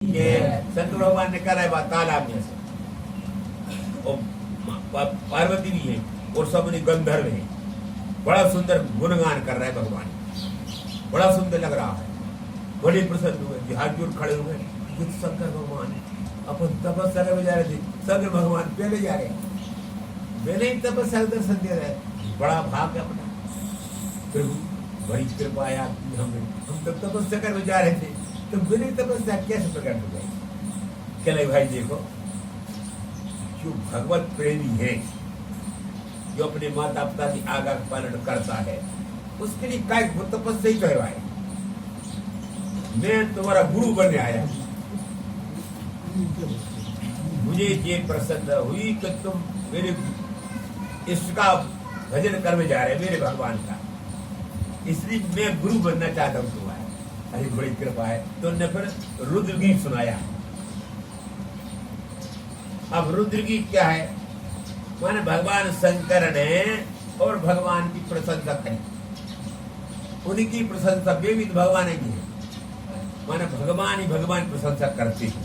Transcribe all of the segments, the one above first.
कि शंकर भगवान ने करा है बात तालाब में से, और पार्वती भी है और सब गंधर्व है। बड़ा सुंदर गुणगान कर रहा है भगवान, बड़ा सुंदर लग रहा है, बड़े प्रसन्न हुए, हाथ जोड़ खड़े हुए। शंकर भगवान अपन तपस्या करने जा रहे थे, शंकर भगवान पहले जा रहे, मैंने ही तपस्या दर्शन दे रहे, बड़ा भाग है अपना। प्रभु बड़ी कृपा है आपकी हमें, हम तब तपस्या करने जा रहे थे, तो मेरी तपस्या कैसे प्रकट हो गई। चले भाई देखो, जो भगवत प्रेमी है, जो अपने माता पिता की आज्ञा का पालन करता है, उसके लिए काय तपस्या ही करवाए। मैं तुम्हारा गुरु बनने आया, मुझे ये प्रसन्न हुई कि तुम मेरे इष्ट का भजन करने जा रहे, मेरे भगवान का, इसलिए मैं गुरु बनना चाहता हूँ तुम्हारा। अरे बड़ी कृपा है। तो ने फिर रुद्र गीत सुनाया। अब रुद्र गीत क्या है? माने भगवान शंकर ने और भगवान की प्रशंसा करी, उनकी प्रशंसा बेविद भगवान ही है, माने भगवान ही भगवान प्रशंसा करते हैं।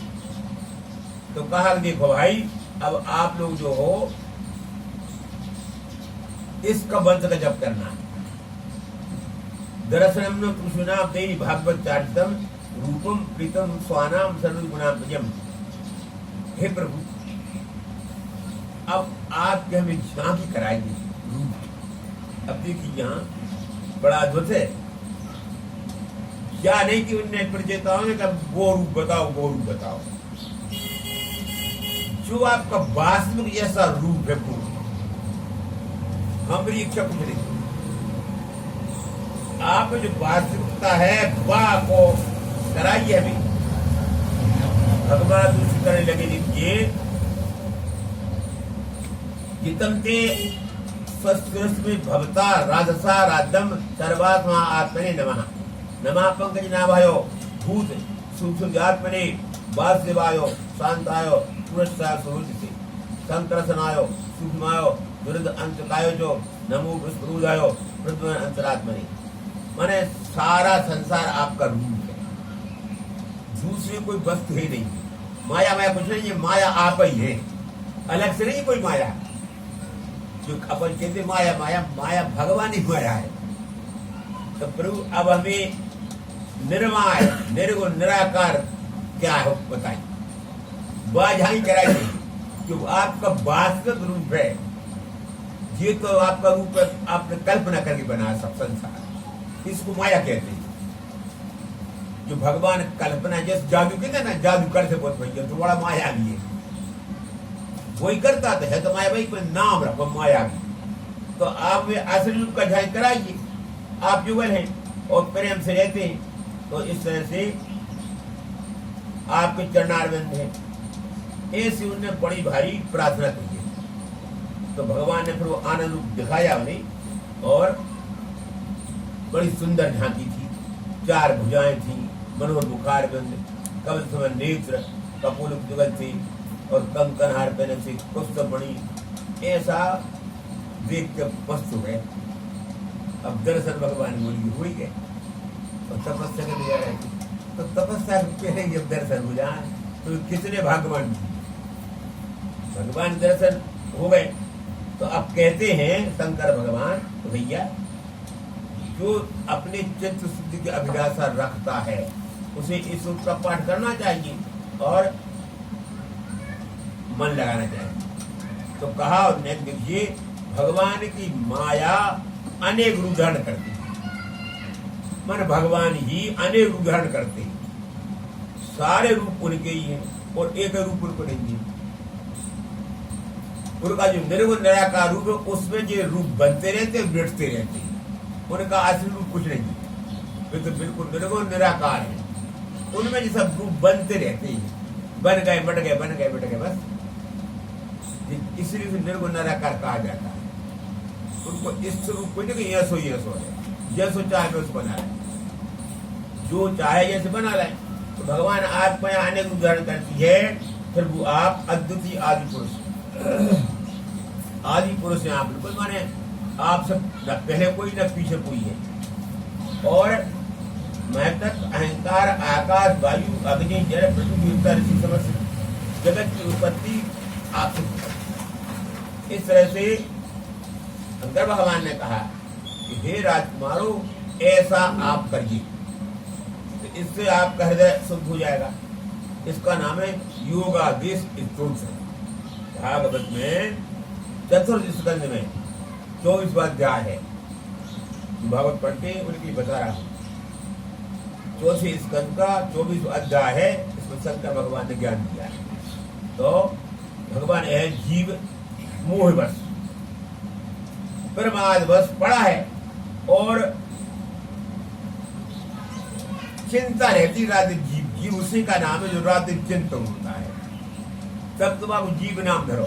तो कहा देखो भाई, अब आप लोग जो हो इसका मंत्र का जप करना है। दरअसल कृष्णाम देवी भागवत चारितम रूपम प्रीतम स्वानाम सर्वगुणात्मजम। हे प्रभु, अब आप हमें झांकी कराइए रूप। अब देखिए यहाँ बड़ा अद्भुत है, क्या नहीं कि उनने प्रचेताओं ने कहा वो रूप बताओ, वो रूप बताओ। जो आपका वास्तविक ऐसा रूप है, वो हमारी इच्छा कुछ नहीं। आप जो वास्तविकता है वाह को कराइए हमें। भगवान दूसरी करने लगे, देखिए जितमते स्वस्ति में भवता राजसा राजम सर्वात्मा आत्मने नमः। नमः पंकज नाभायो भूत सुसुजात्मने वासुदेवायो शांतायो पुरस्कार सुरुचिते संकर्षणायो सूक्ष्मायो दुर्द अंतकायो जो नमो विष्णुदायो पृथ्वी अंतरात्मने। माने सारा संसार आपका रूप है, दूसरी कोई वस्तु है नहीं। माया माया कुछ नहीं, ये माया आप ही है, अलग से नहीं कोई माया। जो अपन कहते माया माया, माया भगवान ही माया है। तो प्रभु अब हमें निर्माय निर्गुण निराकार क्या है बताइए, बाझाई कराइए। जो आपका वास्तविक रूप है, ये तो आपका रूप है, आपने कल्पना करके बनाया सब संसार, इसको माया कहते हैं। जो भगवान कल्पना, जैसे जादू कहते हैं ना, जादू करते बहुत भैया, तो बड़ा माया भी है, वही करता है तो माया भाई, कोई नाम रखो माया भी। तो आप में असली रूप का झांक कराइए। आप युगल हैं और प्रेम से रहते हैं, तो इस तरह से आपके चरणारविंद है, ऐसी उनने बड़ी भारी प्रार्थना की है। तो भगवान ने फिर वो आनंद रूप दिखाया उन्हें, और बड़ी सुंदर झांकी थी, चार भुजाएं थी, मनोहर मुखार बिंद, कमल समान नेत्र, कपूल जुगल थी, और कंकन हार पहने थे, पुष्पमणि, ऐसा देख के वस्तु है। अब दर्शन भगवान बोली हुई है, और तपस्या करने जा रहे थे, तो तपस्या पहले जब दर्शन हो जाए तो कितने भाग्यवान भगवान दर्शन हो गए। तो अब कहते हैं शंकर भगवान, तो भैया जो अपने चित्त शुद्धि की अभिलाषा रखता है, उसे इस रूप का पाठ करना चाहिए और मन लगाना चाहिए। तो कहा उन्होंने, देखिए भगवान की माया अनेक रूप धारण करती है, मन भगवान ही अनेक रूप धारण करते हैं, सारे रूप उनके ही हैं और एक रूप उनको नहीं है। उनका जो निर्गुण निराकार रूप है, उसमें जो रूप बनते रहते हैं, मिटते रहते हैं, उनका असली रूप कुछ नहीं है, वे तो बिल्कुल निर्गुण निराकार है। उनमें जो सब रूप बनते रहते हैं, बन गए मट गए, बन गए मट गए, बस इसलिए निर्गुण निराकार कहा जाता है। उनको इस रूप को नहीं, यशो यशो है, जैसो चाहे वैसे बना लाए, जो चाहे जैसे बना लाए। तो भगवान आत्मा अनेक रूप धारण करती है, फिर वो आप अद्वितीय आदि पुरुष, आदि पुरुष हैं आप, बिल्कुल माने आप सब न पहले कोई न पीछे कोई है, और मैं तत्व अहंकार आकाश वायु अग्नि जल पृथ्वी देवता ऋषि समस्त जगत की उत्पत्ति आप इस तरह से शंकर भगवान ने कहा कि हे राजकुमारों ऐसा आप करिए, तो इससे आपका हृदय शुद्ध हो जाएगा। इसका नाम है योगादेश स्तोत्र। भागवत में चतुर्थ स्कंद में 24वां अध्याय है। भागवत पढ़ते उनकी बता रहा हूँ। चौथे स्कंद का 24वां अध्याय है। इसमें शंकर भगवान ने ज्ञान दिया है। तो भगवान है जीव मोहवश प्रमादवश पड़ा है और चिंता रहती रात जीव। जीव उसी का नाम है जो रात चिंतन होता है। तब तुम आप जीव नाम धरो।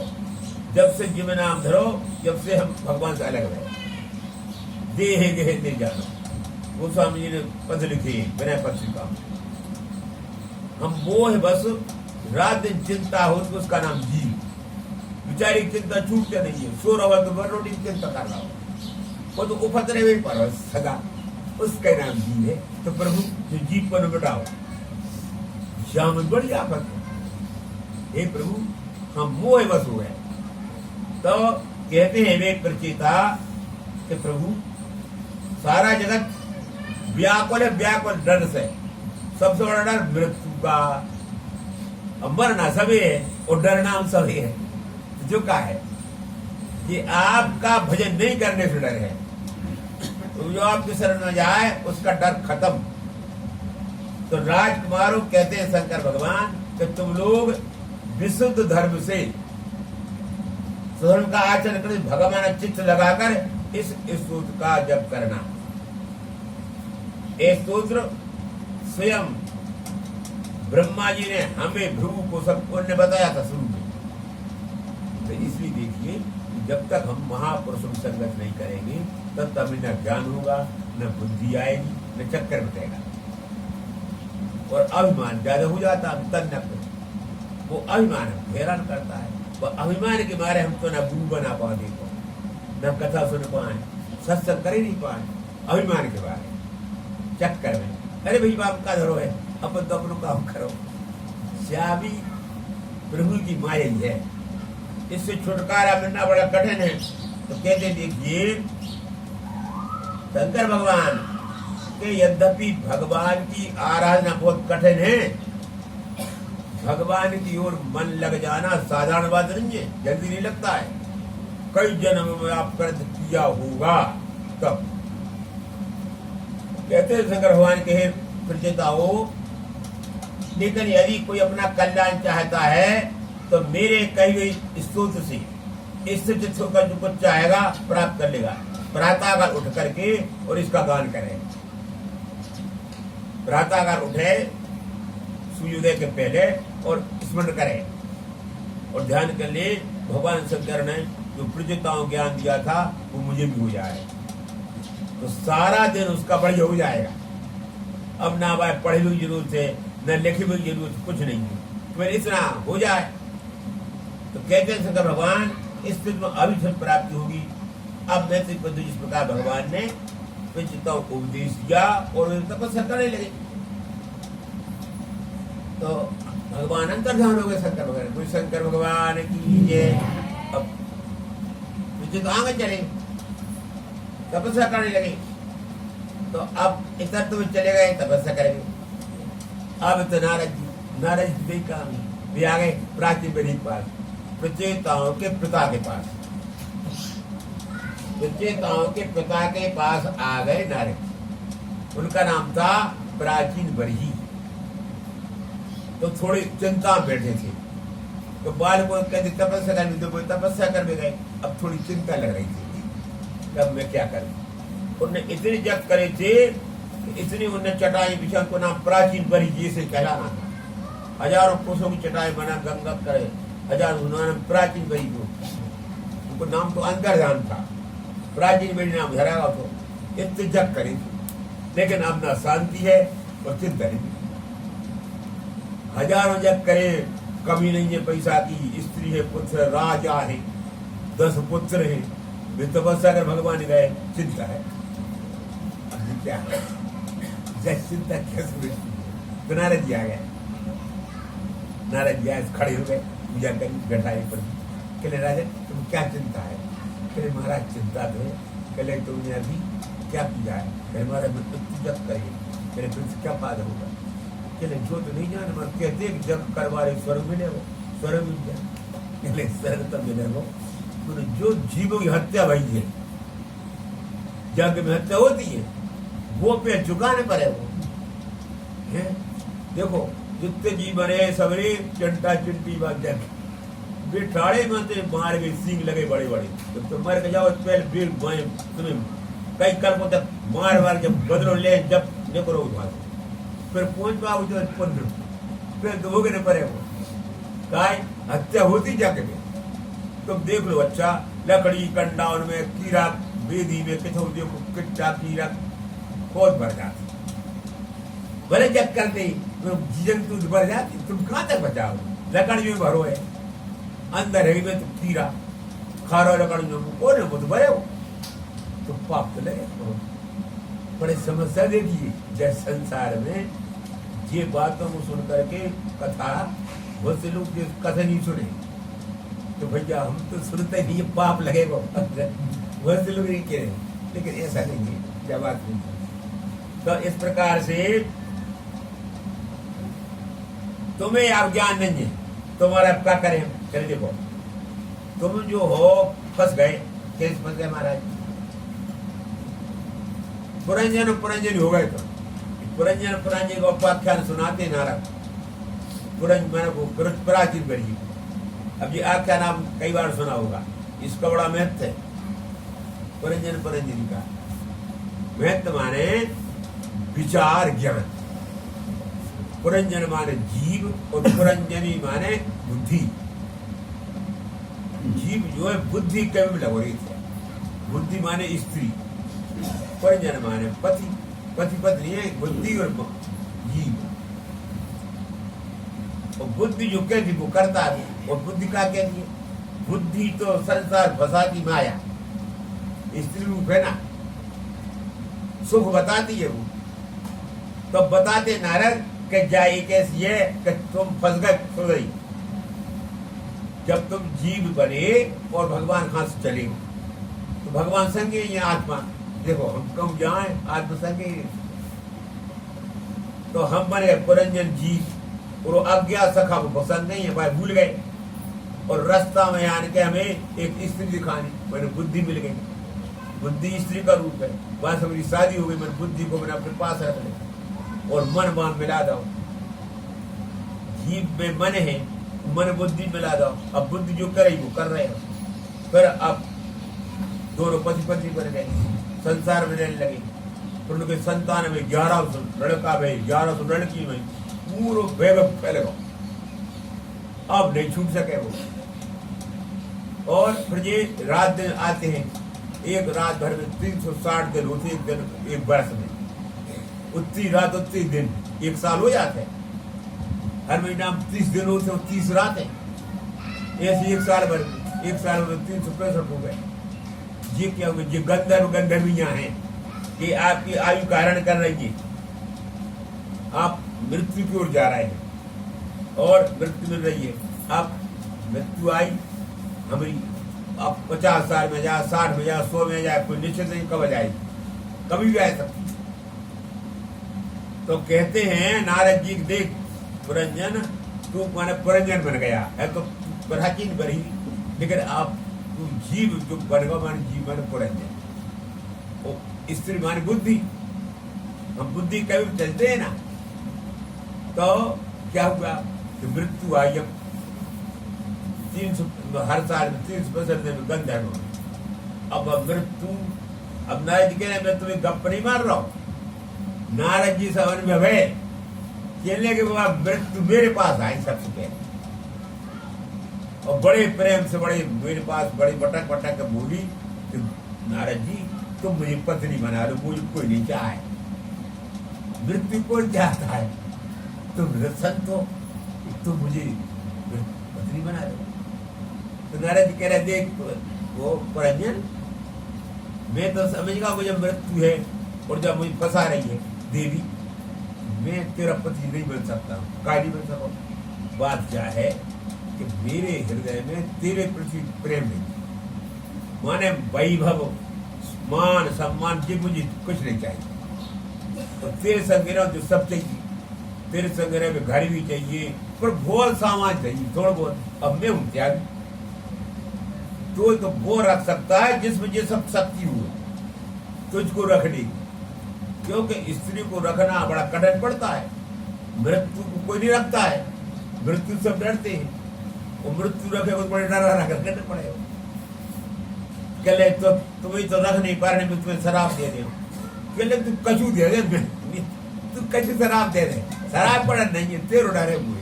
जब से जीव नाम धरो, जब से हम भगवान से अलग रहे। देह गेह दे जानो, गोस्वामी जी ने पद लिखे विनय पत्रिका। हम मोह बस रात दिन चिंता हो तो उसका नाम जीव। बेचारी चिंता छूटते नहीं है। सो रहा तो बर रोटी चिंता कर रहा हो, वो तो उपद्रव में पर सदा, उसका नाम जीव है। तो प्रभु जो जीव पर बिठाओ, श्याम बड़ी आफत है। हे प्रभु हम मोह बस हो गए। तो कहते हैं वे प्रचेता कि प्रभु सारा जगत व्याकुल है, व्याकुल डर से। सबसे बड़ा डर मृत्यु का, मरना सभी है और डरना हम सभी है। जो का है कि आपका भजन नहीं करने से डर है। तो जो आपके शरण में जाए उसका डर खत्म। तो राजकुमारों कहते हैं शंकर भगवान कि तुम लोग विशुद्ध धर्म से धर्म का आचरण कर भगवान चित्त लगाकर इस स्तोत्र का जप करना। ये स्तोत्र स्वयं ब्रह्मा जी ने हमें भृगु को सब उन्होंने बताया था शुरू में। तो इसलिए देखिए जब तक हम महापुरुषों की संगत नहीं करेंगे तब तक हमें न ज्ञान होगा, न बुद्धि आएगी, न चक्कर बटेगा और अभिमान ज्यादा हो जाता है। तन वो अभिमान हैरान करता है। वो अभिमान के मारे हम तो न गुरु बना पाए, न कथा सुन पाए, सत्संग कर ही नहीं पाए। अभिमान के बारे चक्कर में अरे भाई बाप का धरो है, अपन तो अपनों काम करो। श्यामी प्रभु की माया ही है। इससे छुटकारा मिलना बड़ा कठिन है। तो कहते देखिए शंकर भगवान के यद्यपि भगवान की आराधना बहुत कठिन है, भगवान की ओर मन लग जाना साधारण बात नहीं है, जल्दी नहीं लगता है। कई जन्म में आप कर्ज किया होगा तब। कहते हैं शंकर भगवान के प्रचेताओं, लेकिन यदि कोई अपना कल्याण चाहता है तो मेरे कही गई स्तोत्र से इससे चित्त होकर जो कुछ चाहेगा प्राप्त कर लेगा। प्रातःकाल उठ करके और इसका गान करें। प्रातःकाल उठे सूर्योदय के पहले और स्मरण करें और ध्यान कर ले भगवान शंकर ने जो प्रचेताओं ज्ञान दिया था वो मुझे भी हो जाए तो सारा दिन उसका बढ़िया हो जाएगा। अब ना भाई पढ़े हुई जरूरत है, न लिखे हुई जरूरत, कुछ नहीं है, तो इतना हो जाए। तो कहते हैं शंकर भगवान इस स्थिति में अभिषेक प्राप्ति होगी। अब मैं जिस प्रकार भगवान ने प्रचेताओं को उपदेश दिया और वे तपस्या करने लगे तो भगवान अंतर्ध्यान हो गए। शंकर भगवान कोई शंकर भगवान की जय। अब प्रचेता आगे चले, तपस्या करने लगे। तो अब इधर तो चले गए, तपस्या करेंगे। अब तो नारद जी वे आ गए प्राचीन बलि के पास, प्रचेताओं के पिता के पास। प्रचेताओं के पिता के पास आ गए नारद। उनका नाम था प्राचीन बरही। तो थोड़ी चिंता में बैठे थे। तो बाल को कहते तपस्या कर, तो तपस्या कर भी गए। अब थोड़ी चिंता लग रही थी तब मैं क्या करूं। उन्होंने इतने जप करे थे, इतनी उन्होंने चटाई बिछा को नाम प्राचीन बरही से कहलाना था। हजारों कोसों की चटाई बना गंगा करे, हजारों उन्होंने प्राचीन बरही को, उनको नाम तो अंतर्ध्यान था, प्राचीन बरही नाम धरा हुआ। तो इतने जप करे थे, लेकिन अब ना शांति है और चिंता नहीं। हजारों जप करे, कमी नहीं है पैसा की, स्त्री है, पुत्र, राजा है, 10 पुत्र है, वे तपस्या कर भगवान गए, चिंता है। अब क्या है? चिंता कैसे मिटती है? तो नारद जी आ गए। नारद जी आए, खड़े हो गए, पूजा करी, बैठाए पर। कहले राजन तुम क्या चिंता है? कहले महाराज चिंता तो है। कहले तुमने अभी क्या किया है? कहले महाराज मृत्यु जप करिए। कहले फिर क्या फायदा होगा? कहले जो तो नहीं जाने मगर कहते जब करवारे स्वर्ग मिले हो, स्वर्ग मिल जाए। कहले स्वर्ग तो मिले हो, जो जीवों की हत्या भई है, जग में हत्या होती है, वो पे चुकाने पर है वो है। देखो जितने जी बने सबरे चिंता चिंटी बात जग बिठाड़े में मार गए, सींग लगे बड़े बड़े। जब तुम मर के जाओ पहले तुम्हें कई कल्पों तक मार मार जब बदलो ले, जब करो फिर पहुंच पाओ जो पुण्य, फिर भोगने पड़े वो काय हत्या होती जाके। तुम देख लो, अच्छा लकड़ी कंडा उनमें कीड़ा, बेदी में किथो देखो किट्टा कीड़ा बहुत भर जाती, भले जब करते जंतु भर जाती, तुम कहाँ तक बचाओ? लकड़ी में भरो है, अंदर है में तो कीड़ा खारो, लकड़ी में कौन है वो तो भरे हो, तो पाप तो लगे। बड़े समस्या देखिए, जैसे संसार में ये बातों को सुन करके कथा, बहुत से लोग कथा नहीं सुने तो भैया हम तो सुनते नहीं, पाप लगेगा। बहुत से लोग नहीं कह रहे, लेकिन ऐसा नहीं है, क्या बात नहीं। तो इस प्रकार से तुम्हें आप ज्ञान नहीं है, तुम्हारा क्या करें? चले देखो, तुम जो हो फंस गए, कैसे फंस गए महाराज? पुरंजन हो गए। तो पुरंजन को उपाख्यान सुनाते नारद, पुरंजन को प्राचीन करिए। अब ये आख्यान आप कई बार सुना होगा, इसका बड़ा महत्व है। पुरंजन का महत्व माने विचार ज्ञान। पुरंजन माने जीव और पुरंजनी माने बुद्धि। जीव जो है बुद्धि केवल लग रही है, बुद्धि माने स्त्री, पुरंजन माने पति, पति पत्नी है, बुद्धि और जीव। और बुद्धि जो कहती वो करता है, और बुद्धि का कहती है? बुद्धि तो संसार फसाती माया, स्त्री रूप है ना, सुख बताती है वो। तो बताते नारद कि जाए कैसी है कि तुम फंस गए, खो गई। जब तुम जीव बने और भगवान कहां से चले, तो भगवान संगे ये आत्मा। देखो हम कम जाए, आत्मा संगे। तो हम बने पुरंजन जीव, और अज्ञा सखा को पसंद नहीं है, भाई भूल गए। और रास्ता में आने के हमें एक स्त्री दिखानी, मैंने बुद्धि मिल गई। बुद्धि स्त्री का रूप है। बस हमारी शादी हो गई, मैंने बुद्धि को मैंने अपने पास रख लिया और मन मान मिला दो। जीव में मन है, मन बुद्धि मिला दो। अब बुद्धि जो करे वो कर रहे हो। फिर अब दोनों पति पत्नी बन गए, संसार में रहने लगे। फिर उनके संतान में 1100 लड़का में 1100 लड़की में पूरा वैभव फैल गया। अब नहीं छूट सके वो। और फिर ये रात दिन आते हैं, एक रात भर में 360 दिन होते, एक दिन एक वर्ष में। उतनी रात उतनी दिन, एक साल हो जाते हैं। हर महीना में 30 दिन होते हैं, 30 रात है। ऐसे एक साल भर, एक साल में 365 हो गए। ये क्या हुआ? ये गंधर्वियां हैं, ये आपकी आयु कारण कर रही है। आप मृत्यु की ओर जा रहे हैं और मृत्यु मिल रही है। अब मृत्यु आई हमारी, अब 50 साल में जाए, 60 में जाए, 100 में जाए, कोई निश्चित नहीं कब जाएगी, कभी भी आ सकती। तो कहते हैं नारद जी, देख पुरंजन, तू माने पुरंजन बन गया है तो प्राचीन बनी, लेकिन आप तू जीव जो बन गया, माने जीव माने पुरंजन। स्त्री माने बुद्धि। हम बुद्धि कभी चलते हैं ना, तो क्या हुआ कि मृत्यु आई। अब 300 हर साल में 365 दिन में गंधर्व। अब मृत्यु, अब नारद जी कह रहे मैं तुम्हें गप नहीं मार रहा हूं। नारद जी समझ में भय कहने के बाद मृत्यु मेरे पास आई सबसे पहले, और बड़े प्रेम से बड़े मेरे पास बड़ी बटक बटक बोली कि नारद जी तुम मुझे पत्नी बना लो, मुझे कोई नहीं चाहे। मृत्यु कौन चाहता है? तुम संत हो, तुम मुझे पत्नी बना लो। तो नारद जी कह रहे देख वो पुरंजन, मैं तो समझ गया जब मृत्यु है और जब मुझे फंसा रही है देवी, मैं तेरा पति नहीं बन सकता हूँ। काय नहीं बन सकता? बात क्या है कि मेरे हृदय में तेरे प्रति प्रेम नहीं, माने वैभव मान सम्मान जी मुझे कुछ नहीं चाहिए। तो तेरे संग रहो जो सब चाहिए, तेरे संग रहे में घर भी चाहिए, पर बहुत सामान चाहिए थोड़ा बहुत। अब मैं हूं त्यागी, तो वो रख सकता है जिसमें ये सब शक्ति हुए तुझको रखने की, क्योंकि स्त्री को रखना बड़ा कठिन पड़ता है। मृत्यु को कोई नहीं रखता है, मृत्यु सब डरते हैं, वो मृत्यु रखे तो बड़े डरा करने पड़ेगा। कहले तो तुम्हें तो रख नहीं पा रहे, मैं तुम्हें शराब दे दे। कहले तू कछू दे दे, तू कछू शराब दे दे, शराब पड़ा नहीं है, तेरे डरे हुए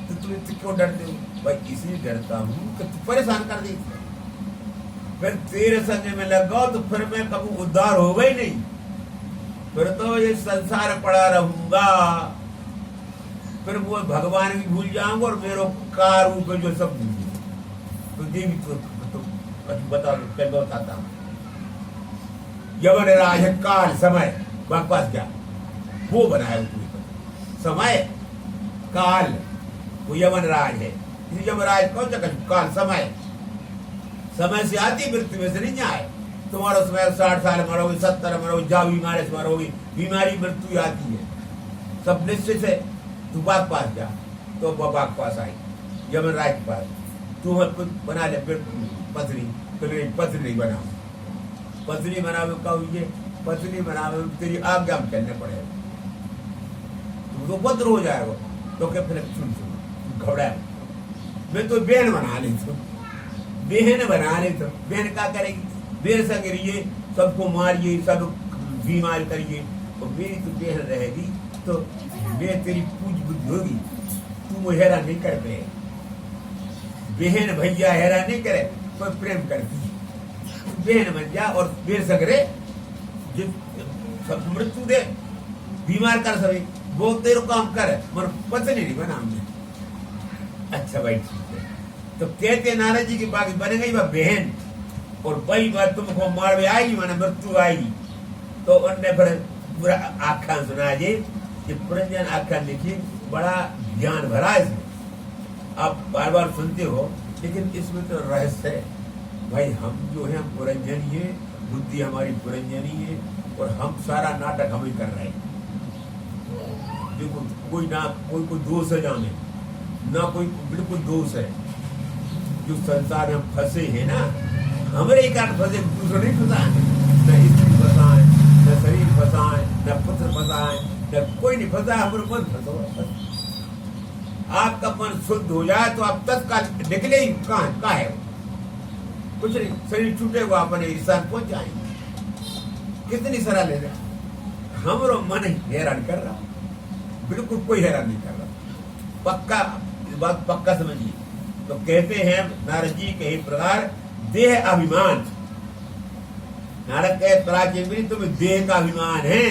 तो तुम्हें क्यों डरते हो? भाई इसलिए डरता हूँ कि तू परेशान कर दे, फिर तेरे संग में लगाओ तो फिर मैं कभी उद्धार होगा ही नहीं, फिर तो ये संसार पड़ा रहूंगा, फिर वो भगवान भी भूल जाऊंगा और मेरे कार ऊपर जो सब भूल जाऊंगा। तो देवी तो बता मैं बताता हूँ। यवन राज काल समय बकवास क्या वो बनाया समय काल, वो यवन राज है। यमराज कौन सा काल समय, समय से आती मृत्यु में से नहीं आए। तुम्हारा समय 60 साल मरोगे, 70 मरोगे, जा बीमारी से मरोगे, बीमारी मृत्यु आती है, सब निश्चित है। तू बाग पास जा, तो बाग पास आई यमराज के पास, तू बना ले पत्नी, पत्नी नहीं बनाओ, पत्नी बनावे कहू ये पत्नी बनावे तेरी आज्ञा में चलने पड़ेगा, तुम तो पत्र हो जाएगा। तो क्या फिर सुन घबरा, मैं तो बहन बना ली तू, बहन बना ली तो बहन क्या करेगी? मेरे संग रहिए, सबको मारिए, सब बीमार करिए, और मेरी तो बहन रहेगी तो मैं तेरी पूज बुद्धि होगी, तू मुझे हैरान नहीं कर पे। बहन भैया हैरान नहीं करे, पर प्रेम करती बहन बन जा और मेरे संग रहे, सब मृत्यु दे, बीमार कर सभी, वो तेरे काम कर, मगर पत्नी नहीं बना हमने। अच्छा भाई ठीक है, तो कहते नारद जी की बात बन गई वह बहन, और वही बात तुमको मार में आएगी, माना मृत्यु आएगी। तो उनने फिर पूरा आख्यान सुना जी, ये पुरंजन आख्यान लिखिए, बड़ा ज्ञान भरा है इसमें। आप बार बार सुनते हो, लेकिन इसमें तो रहस्य है भाई। हम जो है हम पुरंजनी है, बुद्धि हमारी पुरंजनी है, और हम सारा नाटक हम ही कर रहे हैं। देखो कोई ना कोई दोष है जाने ना, कोई बिल्कुल दोष है। जो संसार में फंसे हैं ना, हमारे ही कारण फंसे, दूसरे नहीं फंसाए, न स्त्री फंसाए, न शरीर फंसाए, न पुत्र फंसाए, न कोई नहीं फंसा, हमारे मन फंसा। आपका मन शुद्ध हो जाए तो आप तत्काल निकले ही कहाँ है, कुछ नहीं, शरीर छूटेगा, अपने स्थान पहुंच जाएंगे। कितनी सलाह ले रहे, हमारा मन हैरान कर रहा, बिल्कुल कोई हैरान नहीं कर रहा। पक्का बात पक्का समझिए। तो कहते हैं नारद जी के प्रकार देह अभिमान, नारद कहे प्राचीन तुम्हें देह का अभिमान है,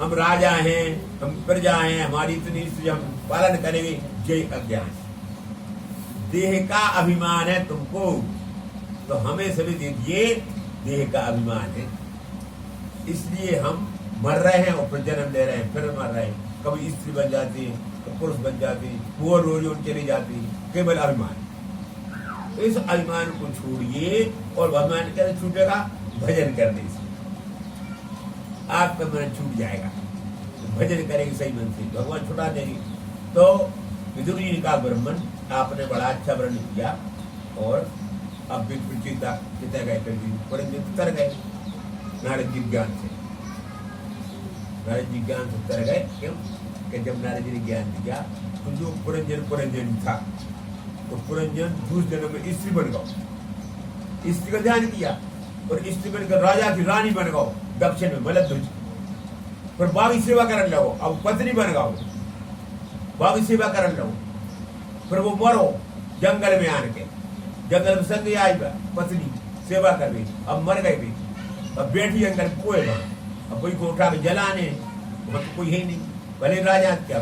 हम राजा हैं, हम प्रजा हैं, हमारी इतनी हम पालन करेंगे, जय अज्ञान। देह का अभिमान है तुमको, तो हमें सभी देखिए देह का अभिमान है, इसलिए हम मर रहे हैं और फिर जन्म ले रहे हैं, फिर मर रहे हैं। कभी स्त्री बन जाती है, तो पुरुष बन जाती है, वो रोज चली जाती है, केवल अभिमान। इस अभिमान को छोड़िए और भगवान कैसे छूटेगा? भजन करने से आपका मन छूट जाएगा। तो भजन करेंगे सही मन से, भगवान छुटा देंगे। तो विदुर जी का ब्राह्मण आपने बड़ा अच्छा वर्णन किया, और अब चिंता गए, तर गए नारद जी ज्ञान से, नारद जी ज्ञान से तर गए। क्यों? कि जब नारद जी ने ज्ञान दिया तो जो पुरंजन था, तो पुरंजन दूसरे जन्म में स्त्री बन गया, स्त्री का ध्यान किया, और स्त्री बनकर राजा की रानी बन गओ दक्षिण में मलध्वज, फिर बागी सेवा करने लगो, अब पत्नी बन गओ, बागी सेवा करने लगो, फिर वो मरो जंगल में आन के, जंगल में संग आई पत्नी सेवा कर गई, अब मर गई भी, अब बेटी जंगल कुएं, अब कोई को उठा के जलाने, कोई है नहीं, भले राजा क्या।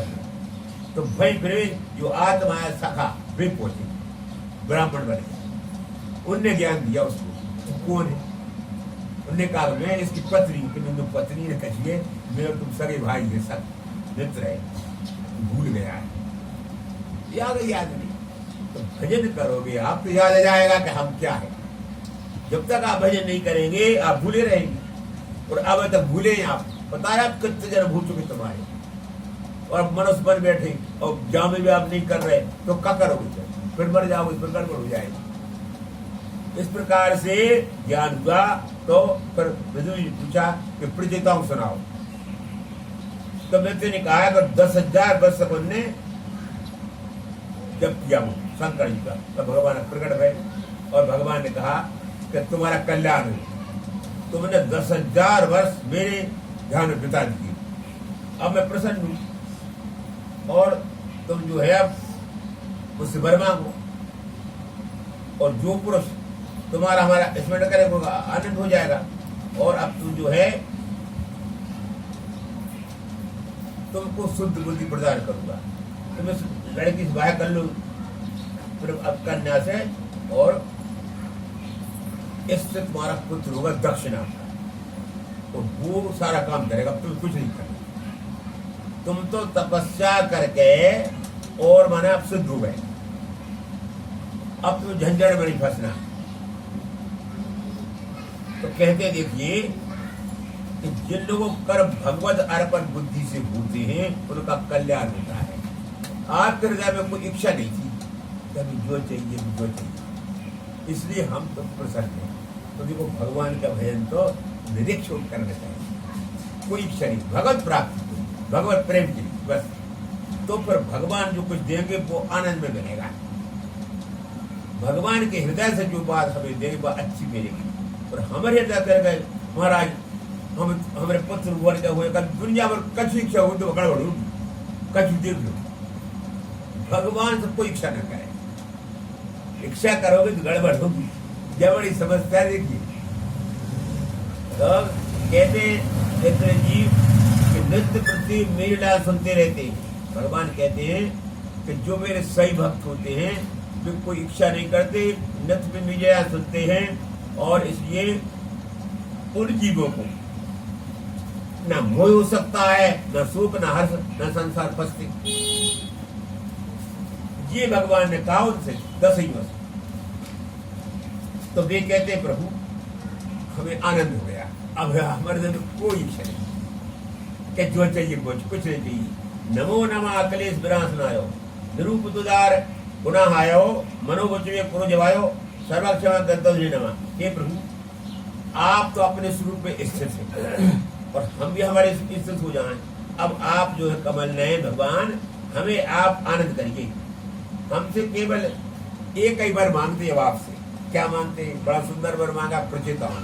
तो भाई फिर जो आत्मा है सखा वे पहुंचे, ब्राह्मण बने, उनने ज्ञान दिया उसको, तो कौन है? उनने कहा मैं इसकी पत्नी, पत्नी ने कही है मेरे तुम सगे भाई है, सब मित्र है, भूल गया है, याद नहीं। तो भजन करोगे आप तो याद आ जाएगा कि हम क्या है। जब तक आप भजन नहीं करेंगे आप भूले रहेंगे, और अब तक भूले आप, पता है आप कितने जन्म भूल चुके तुम्हारे, और मनुष्य बन बैठे और जाम में भी आप नहीं कर रहे तो क्या करोगे, फिर मर जाओगे, फिर गड़बड़ हो जाएगी। इस प्रकार से ज्ञान हुआ। तो फिर विदुर जी पूछा कि प्रचेताओं सुनाओ। तो व्यक्ति ने कहा कि 10,000 वर्ष उनने जब किया वो शंकर जी का, तो भगवान प्रकट भय और भगवान ने कहा कि तुम्हारा कल्याण हो, तुमने 10,000 वर्ष मेरे ध्यान में बिता दिए, अब मैं प्रसन्न हूं और तुम जो है अब मुझसे वर मांगो, और जो पुरुष तुम्हारा हमारा स्मरण करेगा आनंद हो जाएगा, और अब तुम जो है तुमको शुद्ध बुद्धि प्रदान करूंगा, तुम इस लड़की से बाहर कर लो फिर अब कन्या से, और इससे तुम्हारा पुत्र होगा दक्षिणा का, तो वो सारा काम करेगा, तुम कुछ नहीं करेगा। तुम तो तपस्या करके और माने अब सिद्ध हो गए, अब तुम झंझट में नहीं फंसना। तो कहते देखिए कि जिन लोगों कर्म भगवत अर्पण बुद्धि से होते हैं उनका कल्याण होता है। आपके हृदय में कोई इच्छा नहीं थी कभी जो चाहिए, इसलिए हम तो प्रसन्न हैं। तो देखो भगवान का भजन तो निरीक्षण करना चाहिए, कोई इच्छा नहीं, भगवत प्राप्ति, भगवत प्रेम की बस। तो फिर भगवान जो कुछ देंगे वो आनंद में मिलेगा। भगवान के हृदय से जो बात हमें देंगे वह अच्छी मिलेगी। और हमारे हृदय कर गए महाराज हम हमारे पुत्र वर्ग हुए, कल दुनिया में कछु इच्छा हो तो गड़बड़ होगी, कछु देख लो। भगवान से कोई इच्छा न करे, इच्छा करोगे तो गड़बड़ होगी। जब बड़ी समस्या देखिए, तो कहते जीव कि नित्य प्रति मेरी लीला सुनते रहते हैं। भगवान कहते हैं कि जो मेरे सही भक्त होते हैं वे कोई इच्छा नहीं करते, नित्य में मेरी लीला सुनते हैं, और इसलिए उन जीवों को न मोह हो सकता है, न सुख, न हर्ष, न संसार पस्ती। ये भगवान ने कहा उनसे 10 वर्ष। तो वे कहते प्रभु हमें आनंद हो गया, अब हमारे दिन कोई इच्छा नहीं कि जो चाहिए कुछ नहीं चाहिए। नमो नमः अखिलेश विनाशनायो निरूप तुदार गुनाह आयो मनोवचवे पुरो जवायो सर्वक्षमा गंतव्य नमः। हे प्रभु आप तो अपने स्वरूप में स्थित हैं और हम भी हमारे स्थित हो जाएं। अब आप जो है कमल नयन भगवान, हमें आप आनंद करिए। हमसे केवल एक ही बार मांगते हैं, आपसे क्या मांगते हैं? बड़ा सुंदर वर मांगा, प्रचेताओं